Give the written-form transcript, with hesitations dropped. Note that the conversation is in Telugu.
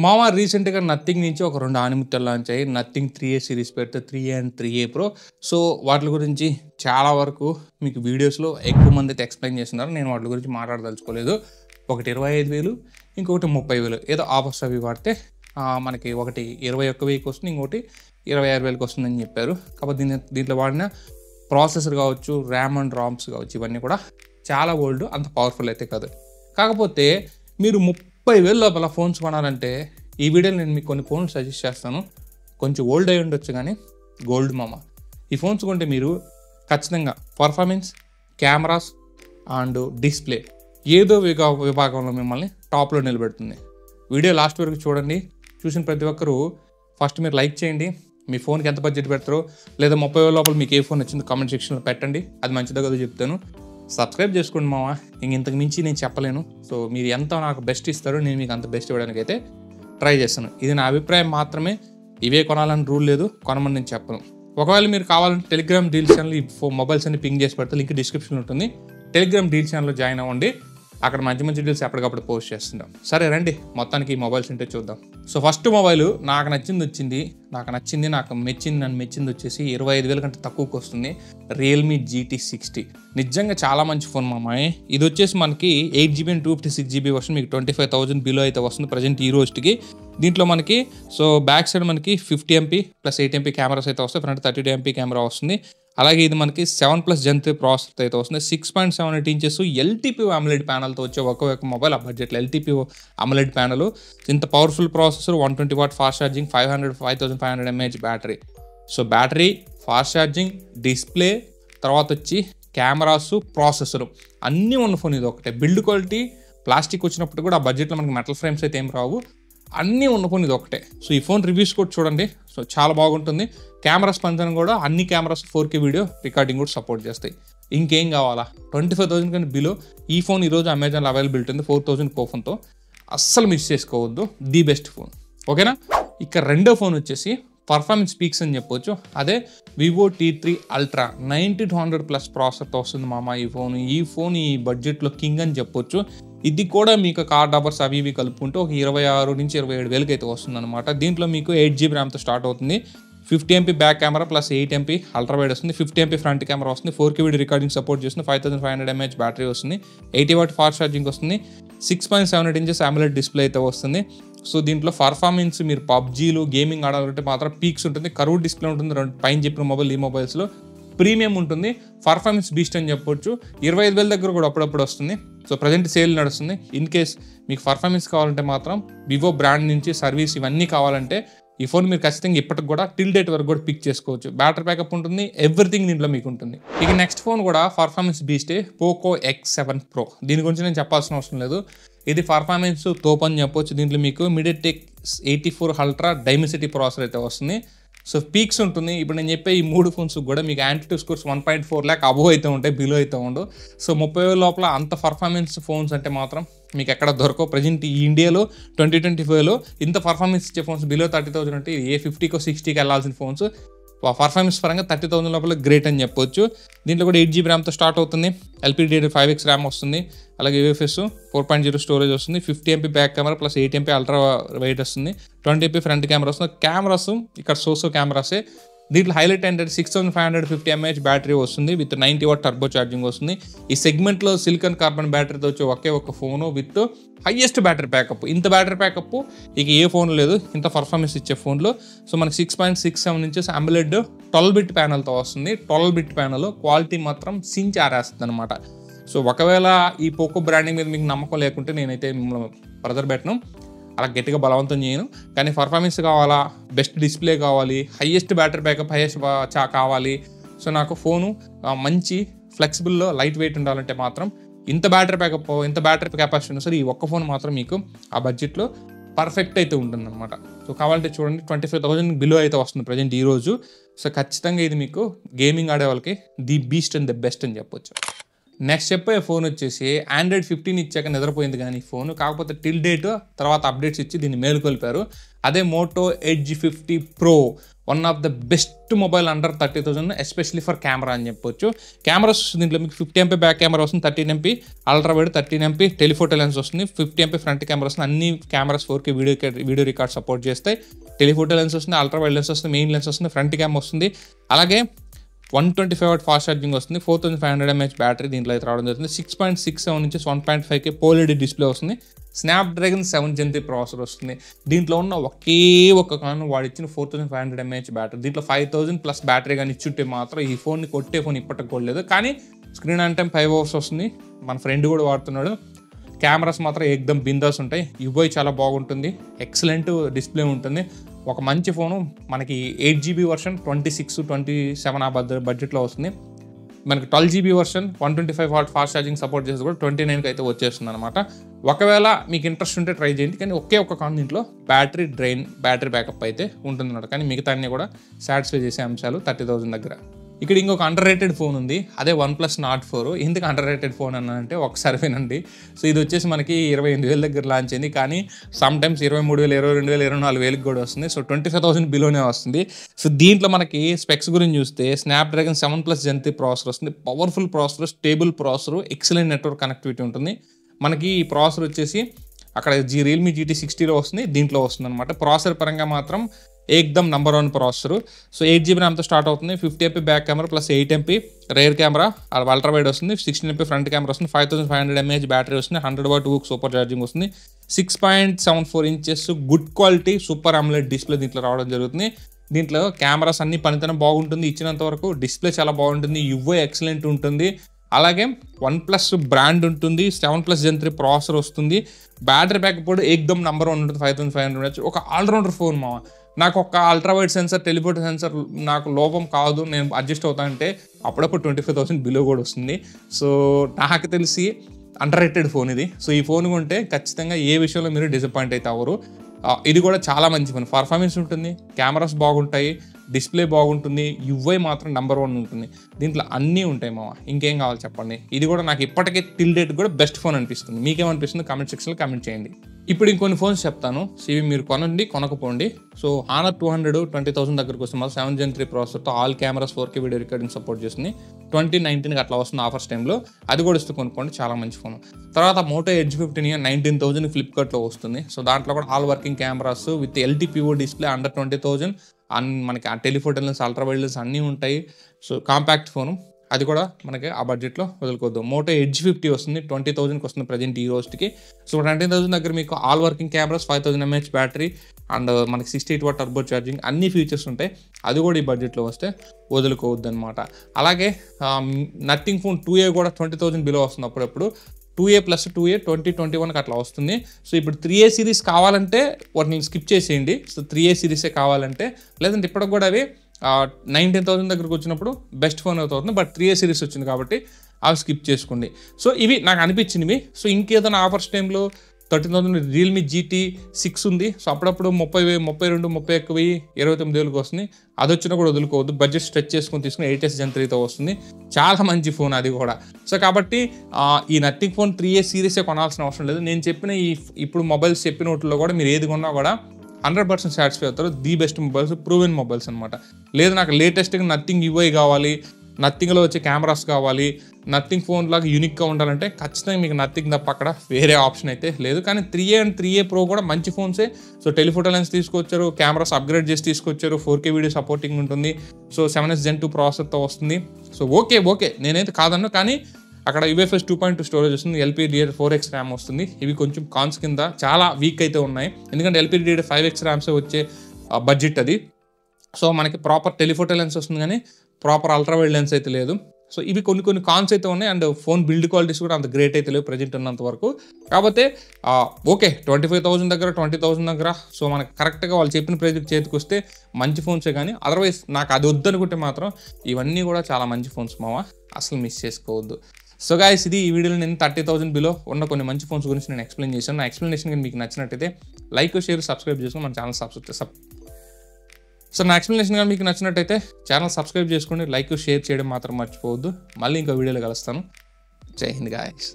మామ రీసెంట్‌గా నథింగ్ నుంచి ఒక 2 ఆణిముత్యాలు లాంచ్ అయ్యాయి. నథింగ్ 3A సిరీస్ పెడితే 3A and 3A pro. So, వాటిల గురించి చాలా వరకు మీకు వీడియోస్‌లో ఎక్కువ మంది అయితే ఎక్స్‌ప్లెయిన్ చేస్తున్నారు. నేను వాటి గురించి మాట్లాడదలుచుకోలేదు. ఒకటి 25,000 ఇంకొకటి 30,000 ఏదో ఆఫర్స్ అవి వాడితే మనకి ఒకటి 21,000కి వస్తుంది. ఇంకోటి 26,000కి వస్తుందని చెప్పారు. కాకపోతే దీంట్లో వాడిన ప్రాసెసర్ కావచ్చు, ర్యామ్ అండ్ రామ్స్ కావచ్చు, ఇవన్నీ కూడా చాలా ఓల్డ్, అంత పవర్ఫుల్ అయితే కాదు. కాకపోతే మీరు 30,000 లోపల ఫోన్స్ కొనాలంటే ఈ వీడియోలో నేను మీకు కొన్ని ఫోన్స్ సజెస్ట్ చేస్తాను. కొంచెం ఓల్డ్ అయి ఉండొచ్చు కానీ గోల్డ్ మామ. ఈ ఫోన్స్ కొంటే మీరు ఖచ్చితంగా పర్ఫార్మెన్స్, కెమెరాస్ అండ్ డిస్ప్లే ఏదో విభాగంలో మిమ్మల్ని టాప్లో నిలబెడుతుంది. వీడియో లాస్ట్ వరకు చూడండి. చూసిన ప్రతి ఒక్కరూ ఫస్ట్ మీరు లైక్ చేయండి. మీ ఫోన్కి ఎంత బడ్జెట్ పెడతారో లేదా 30,000 లోపల మీకు ఏ ఫోన్ వచ్చిందో కామెంట్ సెక్షన్లో పెట్టండి. అది మంచిదో కదా చెప్తాను. సబ్స్క్రైబ్ చేసుకోండి మామ. ఇంతకు మించి నేను చెప్పలేను. సో మీరు ఎంత నాకు బెస్ట్ ఇస్తారో నేను మీకు అంత బెస్ట్ ఇవ్వడానికి అయితే ట్రై చేస్తాను. ఇది నా అభిప్రాయం మాత్రమే. ఇవే కొనాలని రూల్ లేదు, కొనమని నేను చెప్పను. ఒకవేళ మీరు కావాలంటే టెలిగ్రామ్ డీల్ ఛానల్ ఈ మొబైల్స్ అన్ని పింగ్ చేసి పెడితే లింక్ డిస్క్రిప్షన్లో ఉంటుంది. టెలిగ్రామ్ డీల్ ఛానల్లో జాయిన్ అవ్వండి. అక్కడ మంచి మంచి డీల్స్ ఎప్పటికప్పుడు పోస్ట్ చేస్తున్నాం. సరే రండి మొత్తానికి ఈ మొబైల్స్ ఉంటే చూద్దాం. సో ఫస్ట్ మొబైల్ నాకు నచ్చింది, నాకు మెచ్చింది వచ్చేసి 25,000 కంటే తక్కువకి వస్తుంది. రియల్మీ GT60 నిజంగా చాలా మంచి ఫోన్ మామాయి. ఇది వచ్చేసి మనకి 8GB అండ్ 256GB వర్షన్ మీకు 25,000 బిలో అయితే వస్తుంది ప్రజెంట్ ఈ రోజుకి. దీంట్లో మనకి సో బ్యాక్ సైడ్ మనకి 50MP ప్లస్ 8MP కెమెరాస్ అయితే వస్తాయి. ఫ్రంట్ 32MP కెమెరా వస్తుంది. అలాగే ఇది మనకి 7+ Gen 3 ప్రాసెసర్ అయితే వస్తుంది. 6.78 ఇంచెస్ LTP AMOLED ప్యానల్తో వచ్చే ఒక మొబైల్ ఆ బడ్జెట్లో. LTP AMOLED ప్యానల్, ఇంత powerful processor, 120W fast charging, 5500 mAh battery. So battery, fast charging, display, తర్వాత వచ్చి కెమెరాస్, ప్రాసెసర్ అన్నీ ఉన్న ఫోన్ ఇది ఒకటే. బిల్డ్ క్వాలిటీ ప్లాస్టిక్ వచ్చినప్పుడు కూడా ఆ బడ్జెట్లో మనకి మెటల్ ఫ్రేమ్స్ అయితే ఏం రావు. అన్నీ ఉన్న ఫోన్ ఇది ఒకటే. సో ఈ ఫోన్ రివ్యూస్ కూడా చూడండి. సో చాలా బాగుంటుంది. కెమెరాస్ పంచడం కూడా అన్ని కెమెరాస్ 4K వీడియో రికార్డింగ్ కూడా సపోర్ట్ చేస్తాయి. ఇంకేం కావాలా? 25,000 కంటే బిలో ఈ ఫోన్ ఈరోజు అమెజాన్లో అవైలబిలిటీ ఉంది 4,000 కోఫోన్తో. అస్సలు మిస్ చేసుకోవద్దు. The best phone. ఓకేనా? ఇక రెండో ఫోన్ వచ్చేసి పర్ఫార్మెన్స్ పీక్స్ అని చెప్పొచ్చు. అదే వివో T3 Ultra 90-100+ ప్రాసెసర్తో వస్తుంది మామ ఈ ఫోన్ ఈ బడ్జెట్లో కింగ్ అని చెప్పొచ్చు. ఇది కూడా మీకు కార్డ్ ఆఫర్స్ అవి ఇవి కలుపుకుంటూ ఒక 26 నుంచి 27,000 అయితే వస్తుంది అనమాట. దీంట్లో మీకు 8GB ర్యామ్తో స్టార్ట్ అవుతుంది. 50MP back camera plus 8MP ultra wide వస్తుంది. 50MP ఫ్రంట్ కెమెరా వస్తుంది. 4K వీడియో రికార్డింగ్ సపోర్ట్ చేస్తుంది. 5500 mAh బ్యాటరీ వస్తుంది. 80W ఫాస్ట్ ఛార్జింగ్ వస్తుంది. 6.78 ఇంచెస్ AMOLED డిస్ప్లే అయితే వస్తుంది. సో దీంట్లో పర్ఫార్మెన్స్ మీరు పబ్జీలు గేమింగ్ ఆడాలంటే మాత్రం పీక్స్ ఉంటుంది. కర్వ్ డిస్ప్లే ఉంటుంది. పైన చెప్పిన మొబైల్ ఈ మొబైల్స్లో ప్రీమియం ఉంటుంది. పర్ఫార్మెన్స్ బీస్ట్ అని చెప్పొచ్చు. 25,000 దగ్గర కూడా అప్పుడప్పుడు వస్తుంది. సో ప్రజెంట్ సేల్ నడుస్తుంది. ఇన్ కేస్ మీకు పర్ఫార్మెన్స్ కావాలంటే మాత్రం వివో బ్రాండ్ నుంచి సర్వీస్ ఇవన్నీ కావాలంటే ఈ ఫోన్ మీరు ఖచ్చితంగా ఇప్పటికి కూడా టిల్ డేట్ వరకు కూడా పిక్ చేసుకోవచ్చు. బ్యాటరీ బ్యాకప్ ఉంటుంది. ఎవ్రీథింగ్ దీంట్లో మీకు ఉంటుంది. ఇక నెక్స్ట్ ఫోన్ కూడా పర్ఫార్మెన్స్ బీస్టే, పోకో X7 Pro. దీని గురించి నేను చెప్పాల్సిన అవసరం లేదు. ఇది పర్ఫార్మెన్స్ తోపని చెప్పొచ్చు. దీంట్లో మీకు MediaTek 84 Ultra Dimensity ప్రాసెసర్ అయితే వస్తుంది. సో పీక్స్ ఉంటుంది. ఇప్పుడు నేను చెప్పే ఈ 3 ఫోన్స్ కూడా మీకు యాంటిట్యూడ్ స్కోర్స్ 1.4 lakh అబోవ్ అయితే ఉంటాయి, బిలో అయితే ఉండవు. సో 30,000 లోపల అంత పర్ఫార్మెన్స్ ఫోన్స్ అంటే మాత్రం మీకు ఎక్కడ దొరకవు. ప్రజెంట్ ఈ ఇండియాలో 2025లో ఇంత పర్ఫార్మెన్స్ ఇచ్చే ఫోన్స్ బిలో 30,000 అంటే ఏ 50కో 60కి వెళ్ళాల్సిన ఫోన్స్ పర్ఫార్మెన్స్ పరంగా 30,000 లోపల గ్రేట్ అని చెప్పొచ్చు. దీంట్లో కూడా 8GB ర్యామ్తో స్టార్ట్ అవుతుంది. LPDDR5X ర్యామ్ వస్తుంది. అలాగే UFS 4.0 స్టోరేజ్ వస్తుంది. 50MP back camera plus 8MP ultra wide వస్తుంది. 20MP ఫ్రంట్ కెమెరా వస్తుంది. కెమెరాస్ ఇక్కడ సోసో కెమెరాసే. దీంట్లో హైలైట్ ఏంటంటే 6550 mAh బ్యాటరీ వస్తుంది విత్ 90W టర్బో ఛార్జింగ్ వస్తుంది. ఈ సెగ్మెంట్లో సిలికాన్ కార్బన్ బ్యాటరీతో వచ్చే ఒకే ఒక phone with highest battery backup. ఇంత బ్యాటరీ బ్యాకప్ ఇక ఏ ఫోన్ లేదు ఇంత పర్ఫార్మెన్స్ ఇచ్చే ఫోన్లో. సో మనకి 6.67 ఇంచెస్ AMOLED 12-bit ప్యానల్తో వస్తుంది. 12-bit ప్యానల్ క్వాలిటీ మాత్రం సించి ఆరేస్తుంది అనమాట. సో ఒకవేళ ఈ పోకో బ్రాండింగ్ మీద మీకు నమ్మకం లేకుంటే నేనైతే మిమ్మల్ని ఫర్దర్ పెట్టను, అలా గట్టిగా బలవంతం చేయను. కానీ పర్ఫార్మెన్స్ కావాలా, బెస్ట్ డిస్ప్లే కావాలి, హైయెస్ట్ బ్యాటరీ బ్యాకప్, హైయెస్ట్ కావాలి. సో నాకు ఫోను మంచి ఫ్లెక్సిబుల్లో లైట్ వెయిట్ ఉండాలంటే మాత్రం ఇంత బ్యాటరీ బ్యాకప్, ఇంత బ్యాటరీ కెపాసిటీ ఉన్నా సరే ఈ ఒక్క ఫోన్ మాత్రం మీకు ఆ బడ్జెట్లో పర్ఫెక్ట్ అయితే ఉంటుందన్నమాట. సో కావాలంటే చూడండి 25,000 బిలో అయితే వస్తుంది ప్రజెంట్ ఈరోజు. సో ఖచ్చితంగా ఇది మీకు గేమింగ్ ఆడే వాళ్ళకి the beast and the best అని చెప్పొచ్చు. నెక్స్ట్ చెప్పే ఫోన్ వచ్చేసి Android 15 ఇచ్చాక నిద్రపోయింది కానీ ఫోన్, కాకపోతే టిల్ డేట్ తర్వాత అప్డేట్స్ ఇచ్చి దీన్ని మేలుకొల్పారు. అదే Moto Edge 50 Pro one of the best mobile under 30,000 especially for camera అని చెప్పొచ్చు. కెమెరాస్ దీంట్లో మీకు 50 MP బ్యాక్ కెమెరా వస్తుంది, 13 MP ultra wide, 13 MP telephoto lens వస్తుంది, 50 MP ఫ్రంట్ కెమెరా వస్తుంది. అన్ని cameras 4K video record support చేస్తాయి. టెలిఫోటో లెన్స్ వస్తుంది, అల్ట్రా వైడ్ లెన్స్ వస్తుంది, మెయిన్ లెన్స్ వస్తుంది, ఫ్రంట్ క్యామ్ వస్తుంది. అలాగే 125 వాట్ ఫాస్ట్ ఛార్జింగ్ వస్తుంది, 4500 mAh బ్యాటరీ దీంట్లో అయితే రావడం జరుగుతుంది. 6.67 ఇంచెస్ 1.5K పోలెడ్ డిస్ప్లే వస్తుంది. స్నాప్డ్రాగన్ 7 Gen 3 ప్రాసెసర్ వస్తుంది. దీంట్లో ఉన్న ఒకే ఒక కారణం వాడు ఇచ్చిన 4500 mAh బ్యాటరీ. దీంట్లో 5000 ప్లస్ బ్యాటరీ కానీ ఇచ్చుంటే మాత్రం ఈ ఫోన్ని కొట్టే ఫోన్ ఇప్పటికి కొట్టలేదు. కానీ స్క్రీన్ ఆన్ టైం 5 hours వస్తుంది. మన ఫ్రెండ్ కూడా వాడుతున్నాడు. కెమెరాస్ మాత్రం ఏకదమ్ బిందాస్ ఉంటాయి. యూఐ చాలా బాగుంటుంది, ఎక్సలెంట్ డిస్ప్లే ఉంటుంది. ఒక మంచి ఫోను మనకి 8GB వర్షన్ 26-27 ఆ బడ్జెట్లో వస్తుంది. మనకి 12GB version 125 watt fast charging support చేసి కూడా 29కి అయితే వచ్చేస్తుంది అనమాట. ఒకవేళ మీకు ఇంట్రెస్ట్ ఉంటే ట్రై చేయండి. కానీ ఒకే ఒక కాన్ దీంట్లో బ్యాటరీ బ్యాకప్ అయితే ఉంటుంది అనమాట. కానీ మిగతా అన్ని కూడా సాటిస్ఫై చేసే అంశాలు 30,000 దగ్గర. ఇక్కడ ఇంకొక అండర్ రేటెడ్ ఫోన్ ఉంది, అదే OnePlus Nord 4. ఎందుకు అండర్ రేటెడ్ ఫోన్ అన్నానంటే ఒకసారి వినండి. సో ఇది వచ్చేసి మనకి 28,000 దగ్గర లాంచ్ అయింది. కానీ సమ్ టైమ్స్ 23,000, 22,000, 24,000 కూడా వస్తుంది. సో 25,000 బిలోనే వస్తుంది. సో దీంట్లో మనకి స్పెక్స్ గురించి చూస్తే స్నాప్డ్రాగన్ 7+ Gen 3 ప్రాసెసర్ వస్తుంది. Powerful processor, stable processor, excellent network connectivity ఉంటుంది. మనకి ఈ ప్రాసెసర్ వచ్చేసి అక్కడ రియల్మీ GT60లో వస్తుంది, దీంట్లో వస్తుంది అనమాట. ప్రాసెసర్ పరంగా మాత్రం ఏకదమ్ నంబర్ 1 ప్రాసెసర్. సో 8GB ర్యామ్తో స్టార్ట్ అవుతుంది. 50 MP back camera plus 8 MP rear camera ultra wide వస్తుంది. 16 MP ఫ్రంట్ కెమెరా వస్తుంది. 5500 mAh బ్యాటరీ వస్తుంది. 100 వాట్ సూపర్ ఛార్జింగ్ వస్తుంది. 6.74 inches good quality super AMOLED display దీంట్లో రావడం జరుగుతుంది. దీంట్లో కెమెరాస్ అన్ని పనితనం బాగుంటుంది, ఇచ్చినంత వరకు డిస్ప్లే చాలా బాగుంటుంది, యూఐ ఎక్సలెంట్ ఉంటుంది. అలాగే OnePlus బ్రాండ్ ఉంటుంది, 7+ Gen 3 ప్రాసెసర్ వస్తుంది. బ్యాటరీ బ్యాకప్ కూడా ఏకదమ్ నంబర్ 1 ఉంటుంది, 5500 mAh. ఒక ఆల్రౌండర్ ఫోన్ మావా. నాకు ఒక ultra wide sensor, telephoto sensor నాకు లోపం కాదు, నేను అడ్జస్ట్ అవుతానంటే అప్పుడప్పుడు 25,000 బిలో కూడా వస్తుంది. సో నాకు తెలిసి అండర్ రేటెడ్ ఫోన్ ఇది. సో ఈ ఫోన్ కొంటే ఖచ్చితంగా ఏ విషయంలో మీరు డిసప్పాయింట్ అయితే అవ్వరు. ఇది కూడా చాలా మంచి ఫోన్, పర్ఫార్మెన్స్ ఉంటుంది, కెమెరాస్ బాగుంటాయి, డిస్ప్లే బాగుంటుంది, యూఐ మాత్రం నంబర్ 1 ఉంటుంది. దీంట్లో అన్నీ ఉంటాయి మావా, ఇంకేం కావాలి చెప్పండి. ఇది కూడా నాకు ఇప్పటికే టిల్ డేట్ కూడా బెస్ట్ ఫోన్ అనిపిస్తుంది. మీకేమనిపిస్తుంది కామెంట్ సెక్షన్లో కామెంట్ చేయండి. ఇప్పుడు ఇంకొన్ని ఫోన్స్ చెప్తాను, ఇవి మీరు కొనకపోండి. సో Honor 200 20,000 దగ్గరకు వస్తుంది. 7 Gen 3 ప్రాసెసర్తో all cameras 4K video recording support చేస్తుంది. 2019కి అట్లా వస్తుంది ఆఫర్స్ టైంలో, అది కూడా ఇస్తూ కొనుక్కోండి, చాలా మంచి ఫోన్. తర్వాత Moto Edge 15 19,000 ఫ్లిప్కార్ట్లో వస్తుంది. సో దాంట్లో కూడా all working cameras with LTPO display under 20,000. మనకి ఆ telephoto lens, ultra wide lens అన్నీ ఉంటాయి. సో కాంపాక్ట్ ఫోను, అది కూడా మనకి ఆ బడ్జెట్లో వదులుకోవద్దు. Moto Edge 50 వస్తుంది, 20,000కి వస్తుంది ప్రజెంట్ ఈ రోజుకి. సో 19,000 దగ్గర మీకు all working cameras, 5000 mAh battery and మనకి 68 వాట్ టర్బో ఛార్జింగ్ అన్ని ఫీచర్స్ ఉంటాయి. అది కూడా ఈ బడ్జెట్లో వస్తే వదులుకోవద్దు అనమాట. అలాగే నథింగ్ ఫోన్ 2A కూడా 20,000 బిలో వస్తుంది అప్పుడప్పుడు. 2A ప్లస్ 2A 2021కి అట్లా వస్తుంది. సో ఇప్పుడు 3A సిరీస్ కావాలంటే వాటిని స్కిప్ చేసేయండి. సో 3A సిరీసే కావాలంటే, లేదంటే ఇప్పటికి కూడా అవి 19,000 దగ్గరకు వచ్చినప్పుడు బెస్ట్ ఫోన్ అవుతుంది. బట్ 3A సిరీస్ వచ్చింది కాబట్టి అవి స్కిప్ చేసుకోండి. సో ఇవి నాకు అనిపించినవి. సో ఇంకేదైనా ఆఫర్స్ టైంలో 13,000 రియల్మీ GT6 ఉంది. సో అప్పుడప్పుడు 30,000, 32,000, 31,000, 29,000కి వస్తుంది. అది వచ్చినా కూడా వదులుకోవద్దు, బడ్జెట్ స్ట్రెచ్ చేసుకొని తీసుకుని 8S Gen 3తో వస్తుంది. చాలా మంచి ఫోన్ అది కూడా. సో కాబట్టి ఈ నథింగ్ ఫోన్ 3A సిరీసే కొనాల్సిన అవసరం లేదు. నేను చెప్పిన ఇప్పుడు మొబైల్స్ చెప్పిన వాటిలో కూడా మీరు ఏది కొన్నా కూడా 100% సాటిస్ఫై అవుతారు. The best mobiles, proven mobiles అనమాట. లేదు నాకు లేటెస్ట్గా నథింగ్ UI కావాలి, నథింగ్లో వచ్చే కెమెరాస్ కావాలి, నథింగ్ ఫోన్ లాగా యూనిక్గా ఉండాలంటే ఖచ్చితంగా మీకు నథింగ్ తప్ప అక్కడ వేరే ఆప్షన్ అయితే లేదు. కానీ 3A అండ్ 3A Pro కూడా మంచి ఫోన్సే. సో టెలిఫోటో లెన్స్ తీసుకొచ్చారు, కెమెరాస్ అప్గ్రేడ్ చేసి తీసుకొచ్చారు, 4K వీడియో సపోర్టింగ్ ఉంటుంది. సో 7S Gen 2 ప్రాసెసర్తో వస్తుంది. సో ఓకే నేనైతే కాదన్ను. కానీ అక్కడ UFS 2.2 స్టోరేజ్ వస్తుంది, LPDDR4X ర్యామ్ వస్తుంది. ఇవి కొంచెం కాన్స్ కింద చాలా వీక్ అయితే ఉన్నాయి, ఎందుకంటే LPDDR5X ర్యామ్సే వచ్చే బడ్జెట్ అది. సో మనకి ప్రాపర్ టెలిఫోటో లెన్స్ వస్తుంది, కానీ ప్రాపర్ అల్ట్రా వైడ్ లెన్స్ అయితే లేదు. సో ఇవి కొన్ని కాన్స్ అయితే ఉన్నాయి. అండ్ ఫోన్ బిల్డ్ క్వాలిటీస్ కూడా అంత గ్రేట్ అయితే లేవు ప్రజెంట్ ఉన్నంత వరకు. కాకపోతే ఓకే 25,000 దగ్గర 20,000 దగ్గర సో మనకు కరెక్ట్గా వాళ్ళు చెప్పిన ప్రైజ్కి చేతికి వస్తే మంచి ఫోన్సే. కానీ అదర్వైజ్ నాకు అది వద్దనుకుంటే మాత్రం ఇవన్నీ కూడా చాలా మంచి ఫోన్స్ మావా, అసలు మిస్ చేసుకోవద్దు. సో గాయ్స్, ఇది ఈ వీడియోలో నేను 30,000 బిలో ఉన్న కొన్ని మంచి ఫోన్స్ గురించి నేను ఎక్స్ప్లెయిన్ చేశాను. నా ఎక్స్ప్లెనేషన్ కానీ మీకు నచ్చినట్టయితే లైక్, షేర్, సబ్స్క్రైబ్ చేసుకుని మన ఛానల్ నా ఎక్స్ప్లెనేషన్ కానీ మీకు నచ్చినట్టయితే ఛానల్ సబ్స్క్రైబ్ చేసుకోండి, లైక్ షేర్ చేయడం మాత్రం మర్చిపోవద్దు. మళ్ళీ ఇంకో వీడియోలో కలుస్తాను. జై హింద్ గాయ్స్.